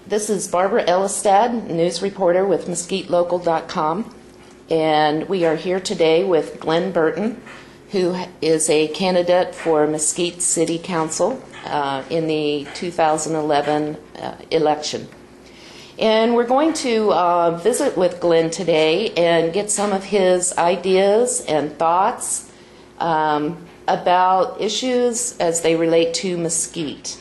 This is Barbara Ellestad, news reporter with MesquiteLocal.com, and we are here today with GlenBurton, who is a candidate for Mesquite City Council in the 2011 election. And we're going to visit with Glen today and get some of his ideas and thoughts about issues as they relate to Mesquite.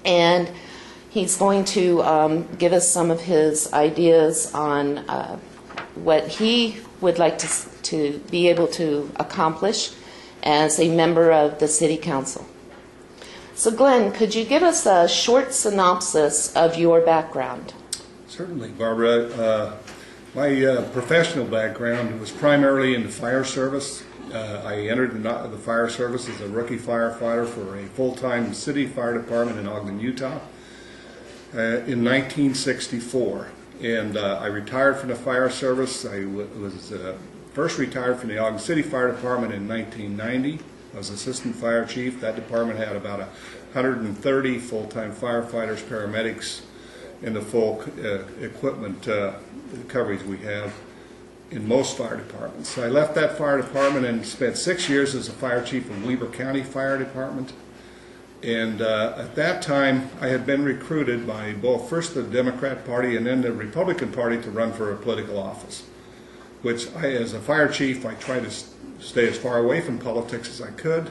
And he's going to give us some of his ideas on what he would like to be able to accomplish as a member of the City Council. So Glen, could you give us a short synopsis of your background? Certainly, Barbara. My professional background was primarily in the fire service. I entered the fire service as a rookie firefighter for a full-time city fire department in Ogden, Utah in 1964. And I retired from the fire service. I was first retired from the Ogden City Fire Department in 1990. I was assistant fire chief. That department had about 130 full-time firefighters, paramedics, and the full equipment coverage we have in most fire departments. So I left that fire department and spent 6 years as a fire chief of Weber County Fire Department. And at that time, I had been recruited by both first the Democrat Party and then the Republican Party to run for a political office, which as a fire chief, I tried to stay as far away from politics as I could.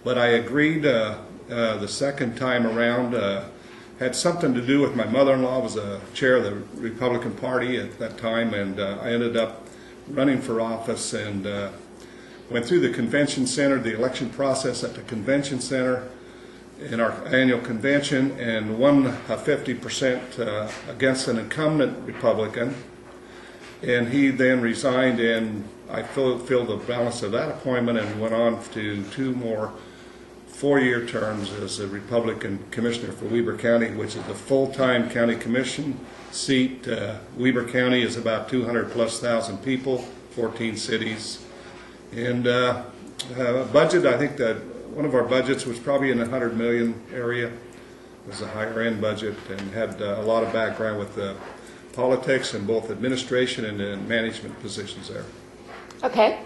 But I agreed the second time around. Had something to do with my mother-in-law was a chair of the Republican Party at that time, and I ended up running for office and went through the convention center, the election process at the convention center in our annual convention, and won 50% against an incumbent Republican. And he then resigned, and I filled the balance of that appointment and went on to 2 more 4-year terms as a Republican commissioner for Weber County, which is a full-time county commission seat. Weber County is about 200,000+ people, 14 cities. And budget, I think that one of our budgets was probably in the $100 million area. It was a higher-end budget and had a lot of background with politics and both administration and management positions there. Okay.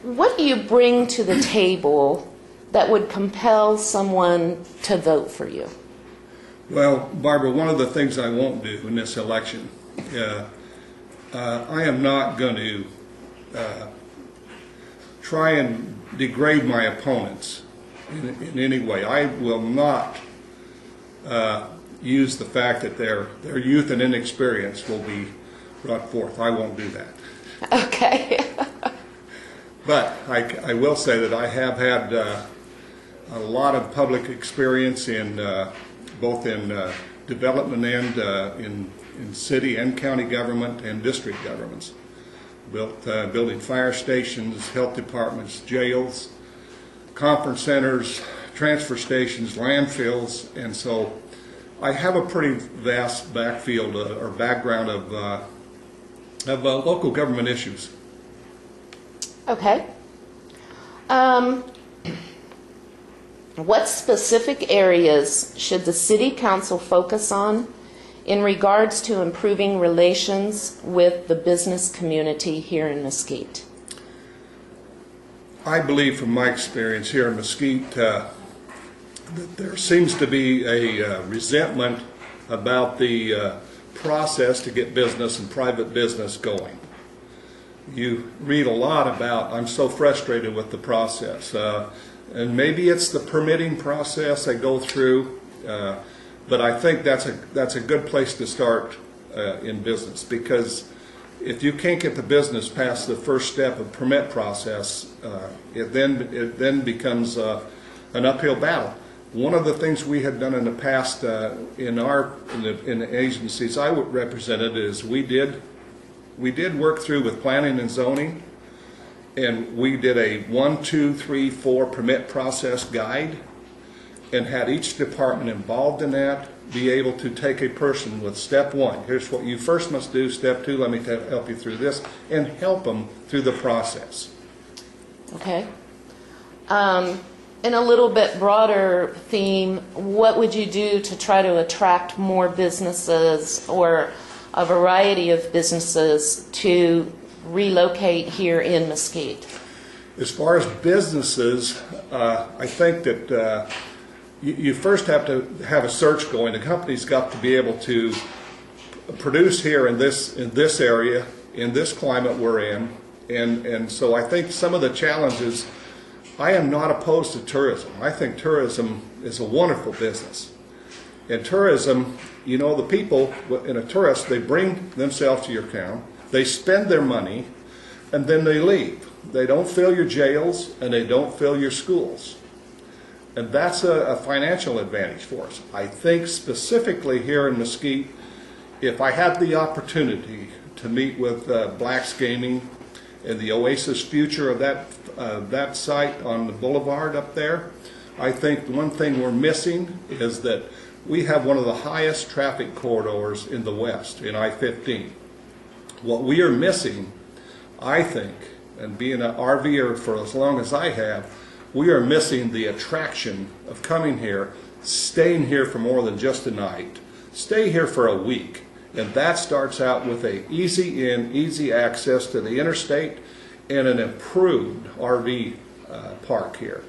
What do you bring to the table that would compel someone to vote for you? Well, Barbara, one of the things I won't do in this election, I am not going to try and degrade my opponents in any way. I will not use the fact that their youth and inexperience will be brought forth. I won't do that. Okay. But I will say that I have had a lot of public experience in both in development and in city and county government and district governments. Building fire stations, health departments, jails, conference centers, transfer stations, landfills, and so I have a pretty vast backfield or background of local government issues. Okay. What specific areas should the City Council focus on in regards to improving relations with the business community here in Mesquite? I believe from my experience here in Mesquite that there seems to be a resentment about the process to get business and private business going. You read a lot about, I'm so frustrated with the process. And maybe it's the permitting process they go through, but I think that's a good place to start in business, because if you can't get the business past the first step of permit process, it then becomes an uphill battle. One of the things we had done in the past in the agencies I represented is we did work through with planning and zoning, and we did a 1, 2, 3, 4 permit process guide and had each department involved in that be able to take a person with step 1, here's what you first must do, step 2, let me help you through this, and help them through the process. Okay. in a little bit broader theme, what would you do to try to attract more businesses or a variety of businesses to relocate here in Mesquite? As far as businesses, I think that you first have to have a search going. The company's got to be able to produce here in this area, in this climate we're in, and so I think some of the challenges. I am not opposed to tourism. I think tourism is a wonderful business. In tourism, you know, the people in a tourist, they bring themselves to your town, they spend their money, and then they leave. They don't fill your jails and they don't fill your schools. And that's a financial advantage for us. I think specifically here in Mesquite, if I had the opportunity to meet with Blacks Gaming and the Oasis future of that site on the boulevard up there, I think one thing we're missing is that we have one of the highest traffic corridors in the West, in I-15. What we are missing, I think, and being an RVer for as long as I have, we are missing the attraction of coming here, staying here for more than just a night, stay here for a week, and that starts out with a easy in, easy access to the interstate and an improved RV park here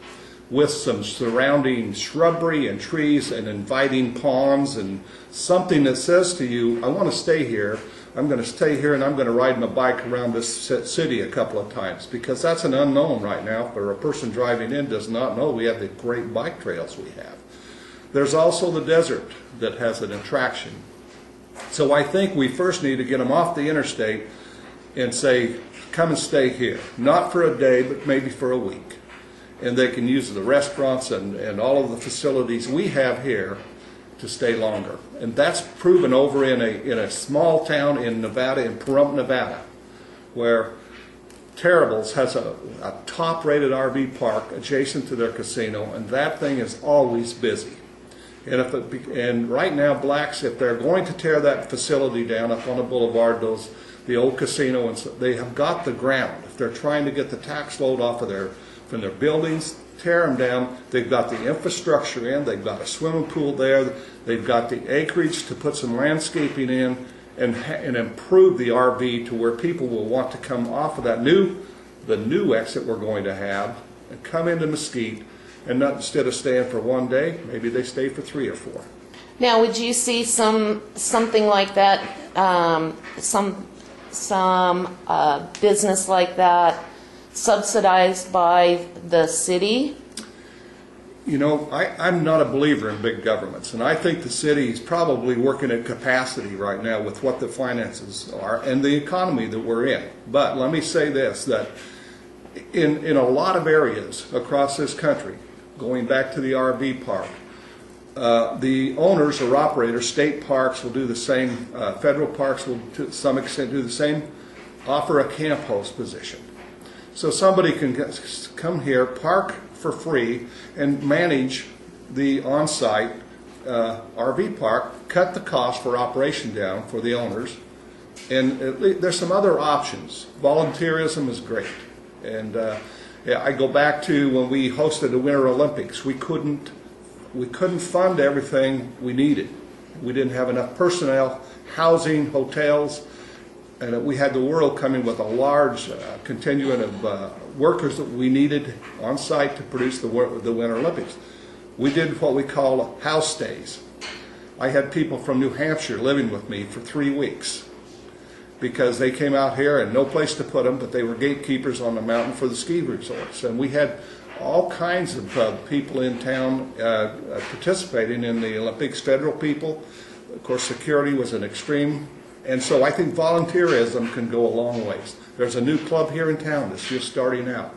with some surrounding shrubbery and trees and inviting ponds and something that says to you, I want to stay here. I'm going to stay here and I'm going to ride my bike around this city a couple of times, because that's an unknown right now for a person driving in does not know we have the great bike trails we have. There's also the desert that has an attraction. So I think we first need to get them off the interstate and say, come and stay here. Not for a day, but maybe for a week. And they can use the restaurants and all of the facilities we have here to stay longer. And that's proven over in a small town in Nevada, in Pahrump, Nevada, where Terrible's has a top-rated RV park adjacent to their casino, and that thing is always busy. And right now, Blacks, if they're going to tear that facility down up on the boulevard, the old casino, and so they have got the ground. If they're trying to get the tax load off of from their buildings, tear them down. They've got the infrastructure in. They've got a swimming pool there. They've got the acreage to put some landscaping in and improve the RV to where people will want to come off of the new exit we're going to have and come into Mesquite. And not instead of staying for one day, maybe they stay for 3 or 4. Now, would you see something like that, some business like that subsidized by the city? You know, I'm not a believer in big governments, and I think the city is probably working at capacity right now with what the finances are and the economy that we're in. But let me say this, that in a lot of areas across this country, going back to the RV park, the owners or operators, state parks will do the same, federal parks will to some extent do the same, offer a camp host position. So somebody can come here, park for free, and manage the on-site RV park, cut the cost for operation down for the owners, and there's some other options. Volunteerism is great. And I go back to when we hosted the Winter Olympics. We couldn't fund everything we needed. We didn't have enough personnel, housing, hotels, and we had the world coming with a large contingent of workers that we needed on site to produce the Winter Olympics. We did what we call house stays. I had people from New Hampshire living with me for 3 weeks, because they came out here and no place to put them, but they were gatekeepers on the mountain for the ski resorts. And we had all kinds of people in town participating in the Olympics, federal people. Of course, security was an extreme. And so I think volunteerism can go a long ways. There's a new club here in town that's just starting out.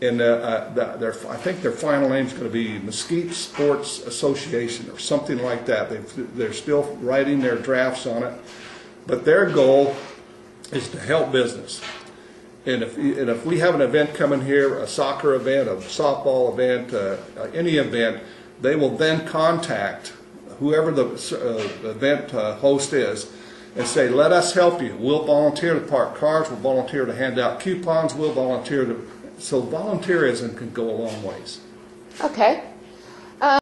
And I think their final name is going to be Mesquite Sports Association or something like that. They're still writing their drafts on it. But their goal is to help business. And if we have an event coming here, a soccer event, a softball event, any event, they will then contact whoever the event host is and say, let us help you. We'll volunteer to park cars, we'll volunteer to hand out coupons, we'll volunteer to... So volunteerism can go a long ways. Okay.